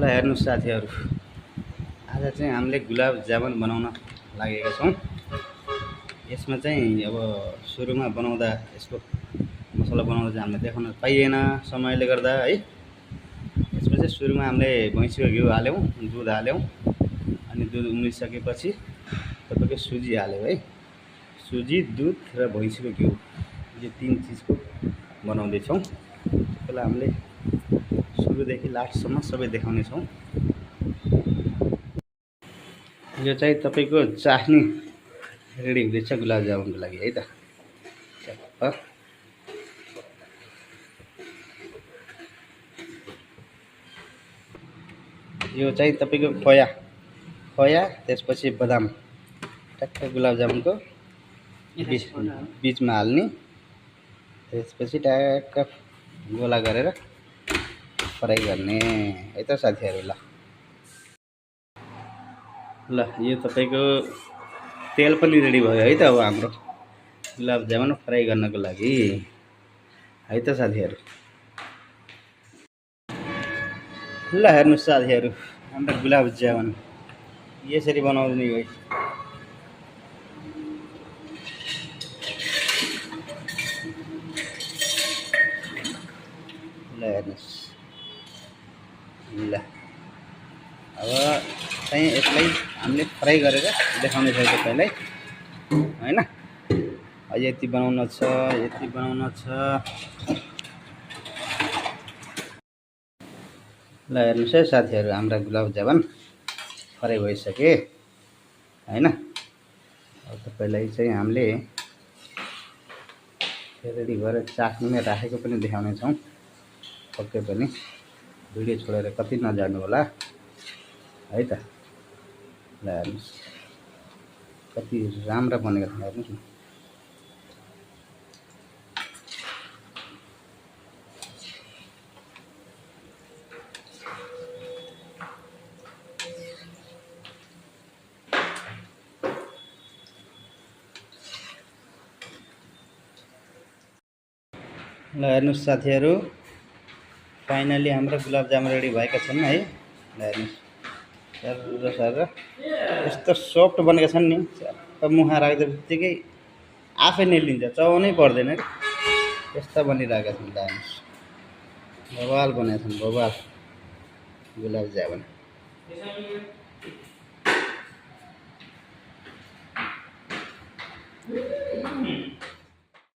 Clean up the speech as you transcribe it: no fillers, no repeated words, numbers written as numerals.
ल हेर्नुहोस् साथीहरू, आज चाहिँ हामीले गुलाब जामुन बनाउन लागेका छौँ। यसमा चाहिँ अब सुरुमा बनाउँदा यसको मसला बनाउँदा चाहिँ हामीले देखाउन पाइएन समयले गर्दा है। यसमा चाहिँ सुरुमा हामीले भैँसीको घिउ हाल्यौँ, दुध हाल्यौँ, अनि दुध उम्लिसकेपछि तपाईँको सुजी हाल्यौँ है। सुजी, दुध र भैँसीको घिउ, यो 3 चिजको बनाउँदैछौँ। त्यसलाई हामीले सुरुदेखि लास्टसम्म सबै देखाउनेछौँ। यो चाहिँ तपाईँको चास्नी रेडी हुँदैछ गुलाब जामुनको लागि है त। यो चाहिँ तपाईँको खोया त्यसपछि बदाम टक्क गुलाब जामुनको बिचमा हाल्ने, त्यसपछि ट्याक्क गोला गरेर फ्राई गर्ने है त साथीहरू। ल यो तपाईँको तेल पनि रेडी भयो है त अब हाम्रो गुलाब जामुन फ्राई गर्नको लागि है त साथीहरू। ल हेर्नुहोस् साथीहरू, हाम्रो गुलाब जामुन यसरी बनाउने हो। ल हेर्नुहोस्, ल अब चाहिँ यसलाई हामीले फ्राई गरेर देखाउने छ तपाईँलाई हैन। यति बनाउन छ, यति बनाउन छ। ल हेर्नुहोस् है साथीहरू, हाम्रा गुलाब जामुन फ्राई भइसके हैन। अब तपाईँलाई चाहिँ हामीले रेडी गरेर चास्नीमा राखेको पनि देखाउने छौँ। पक्कै पनि भिडियो छोडेर कति नजानु होला है त। ल हेर्नुहोस् कति राम्रो बनेको छ हेर्नुहोस् न। ल हेर्नुहोस् साथीहरू, फाइनली हाम्रो गुलाब जामुन रेडी भएका छन् है। ल हेर्नुहोस् सर यस्तो सफ्ट बनेका छन् नि, मुखमा राख्दा बित्तिकै आफै निल्लिन्छ, चबाउनै पर्दैन कि यस्ता बनिरहेका छन्। ल हेर्नुहोस् बवाल बनेका छन्, बवाल गुलाब जामुन।